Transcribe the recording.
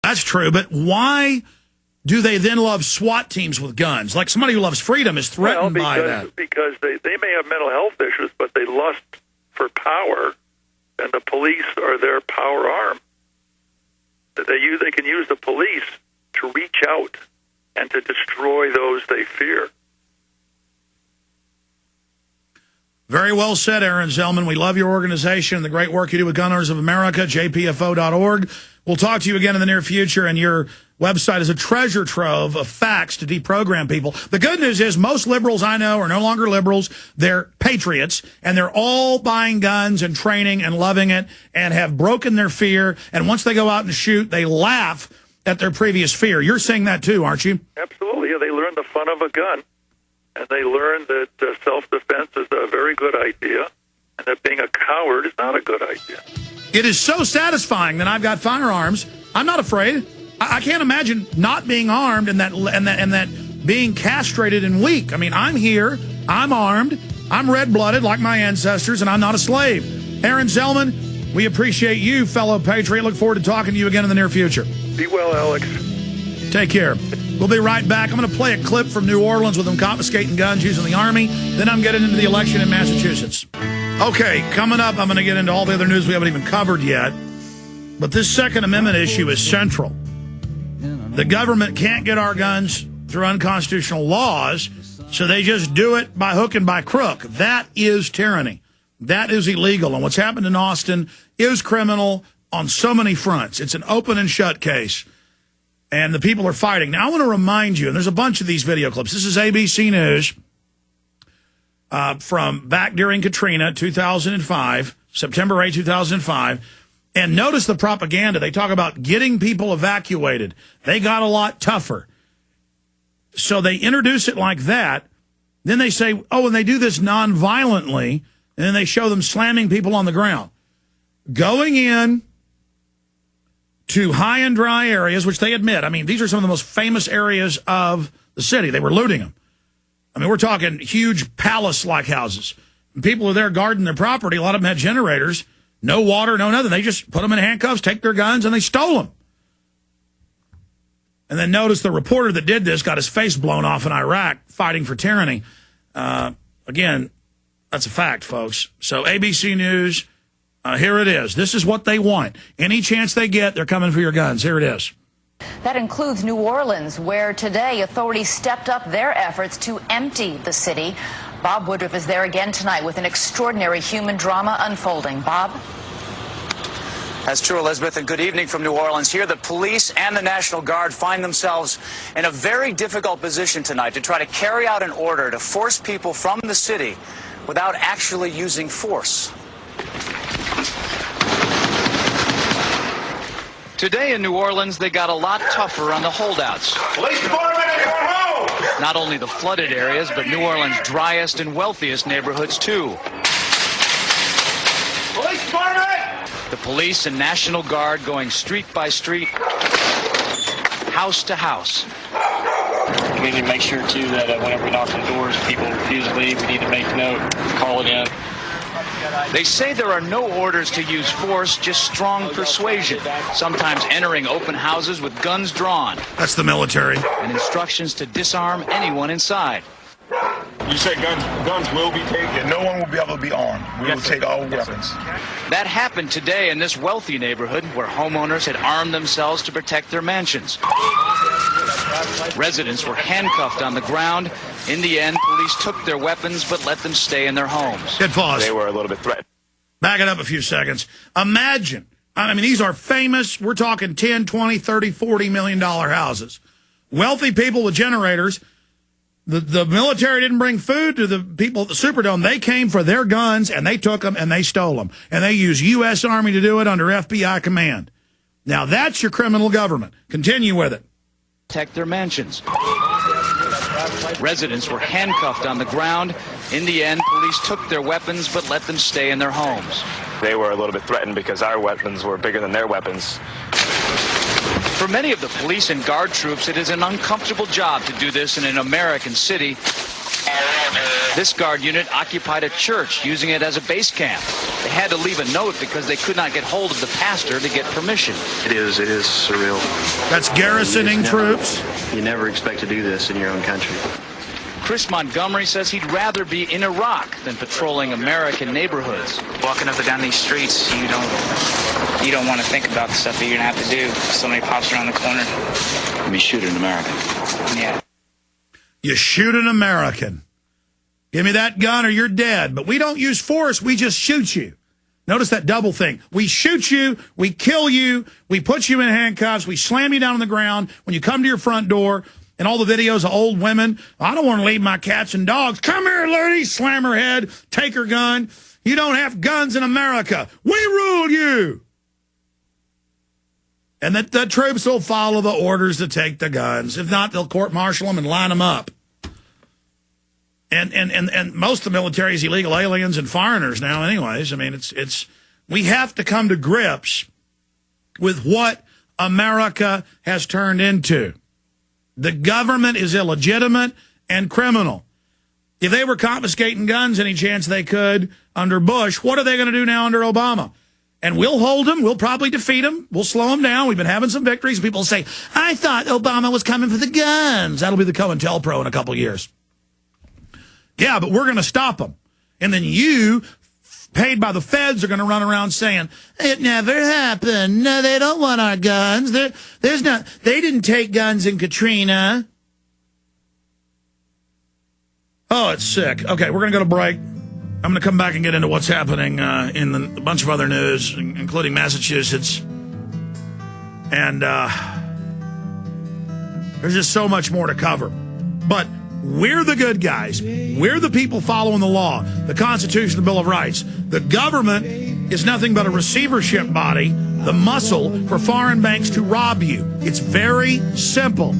That's true, but why do they then love SWAT teams with guns? Like somebody who loves freedom is threatened by that. Because they may have mental health issues, but they lust for power, and the police are their power arm. They can use the police to reach out and to destroy those they fear. Very well said, Aaron Zelman. We love your organization and the great work you do with Gun Owners of America, jpfo.org. We'll talk to you again in the near future, and your website is a treasure trove of facts to deprogram people. The good news is most liberals I know are no longer liberals. They're patriots, and they're all buying guns and training and loving it and have broken their fear. And once they go out and shoot, they laugh at their previous fear. You're seeing that too, aren't you? Absolutely. Yeah, they learn the fun of a gun, and they learn that self-defense is a very good idea, and that being a coward is not a good idea. It is so satisfying that I've got firearms. I'm not afraid. I can't imagine not being armed and that being castrated and weak. I mean, I'm here. I'm armed. I'm red-blooded like my ancestors, and I'm not a slave. Aaron Zelman, we appreciate you, fellow patriot. Look forward to talking to you again in the near future. Be well, Alex. Take care. We'll be right back. I'm going to play a clip from New Orleans with them confiscating guns using the Army. Then I'm getting into the election in Massachusetts. Okay, coming up, I'm going to get into all the other news we haven't even covered yet. But this Second Amendment issue is central. The government can't get our guns through unconstitutional laws, so they just do it by hook and by crook. That is tyranny. That is illegal. And what's happened in Austin is criminal on so many fronts. It's an open and shut case. And the people are fighting. Now, I want to remind you, and there's a bunch of these video clips. This is ABC News. From back during Katrina, 2005, September 8, 2005. And notice the propaganda. They talk about getting people evacuated. They got a lot tougher. So they introduce it like that. Then they say, oh, and they do this non-violently. And then they show them slamming people on the ground. Going in to high and dry areas, which they admit. I mean, these are some of the most famous areas of the city. They were looting them. I mean, we're talking huge palace-like houses. People are there guarding their property. A lot of them had generators. No water, no nothing. They just put them in handcuffs, take their guns, and they stole them. And then notice the reporter that did this got his face blown off in Iraq fighting for tyranny. Again, that's a fact, folks. So ABC News, here it is. This is what they want. Any chance they get, they're coming for your guns. Here it is. That includes New Orleans, where today authorities stepped up their efforts to empty the city. Bob Woodruff is there again tonight with an extraordinary human drama unfolding. Bob? That's true, Elizabeth, and good evening from New Orleans. Here, the police and the National Guard find themselves in a very difficult position tonight to try to carry out an order to force people from the city without actually using force. Today in New Orleans, they got a lot tougher on the holdouts. Police department, come home! Not only the flooded areas, but New Orleans' driest and wealthiest neighborhoods, too. Police department! The police and National Guard going street by street, house to house. We need to make sure, too, that whenever we knock on the doors, people refuse to leave. We need to make note, call it in. They say there are no orders to use force, just strong persuasion, sometimes entering open houses with guns drawn. That's the military. And instructions to disarm anyone inside. You said guns will be taken. No one will be able to be armed. We will take all weapons. That happened today in this wealthy neighborhood where homeowners had armed themselves to protect their mansions. Residents were handcuffed on the ground. In the end, police took their weapons but let them stay in their homes. Good pause. They were a little bit threatened. Back it up a few seconds. Imagine, I mean, these are famous, we're talking 10, 20, 30, $40 million houses. Wealthy people with generators. The military didn't bring food to the people at the Superdome. They came for their guns, and they took them, and they stole them. And they used U.S. Army to do it under FBI command. Now, that's your criminal government. Continue with it. Protect their mansions. Residents were handcuffed on the ground. In the end, police took their weapons but let them stay in their homes. They were a little bit threatened because our weapons were bigger than their weapons. For many of the police and guard troops, it is an uncomfortable job to do this in an American city. This guard unit occupied a church, using it as a base camp. They had to leave a note because they could not get hold of the pastor to get permission. It is surreal. That's garrisoning troops. You never expect to do this in your own country. Chris Montgomery says he'd rather be in Iraq than patrolling American neighborhoods. Walking up and down these streets, you don't want to think about the stuff that you're going to have to do. Somebody pops around the corner. You shoot an American. Yeah. You shoot an American. Give me that gun or you're dead. But we don't use force. We just shoot you. Notice that double thing. We shoot you. We kill you. We put you in handcuffs. We slam you down on the ground when you come to your front door. And all the videos of old women, I don't want to leave my cats and dogs. Come here, lady. Slam her head. Take her gun. You don't have guns in America. We rule you. And the troops will follow the orders to take the guns. If not, they'll court-martial them and line them up. And most of the military is illegal aliens and foreigners now anyways. I mean, we have to come to grips with what America has turned into. The government is illegitimate and criminal. If they were confiscating guns any chance they could under Bush, what are they going to do now under Obama? And we'll hold them. We'll probably defeat them. We'll slow them down. We've been having some victories. People say, I thought Obama was coming for the guns. That'll be the COINTELPRO in a couple of years. Yeah, but we're going to stop them. And then you, paid by the feds, are going to run around saying, it never happened. No, they don't want our guns. They didn't take guns in Katrina. Oh, it's sick. Okay, we're going to go to break. I'm going to come back and get into what's happening in a bunch of other news, including Massachusetts. And there's just so much more to cover. But we're the good guys. We're the people following the law, the Constitution, the Bill of Rights. The government is nothing but a receivership body, the muscle for foreign banks to rob you. It's very simple.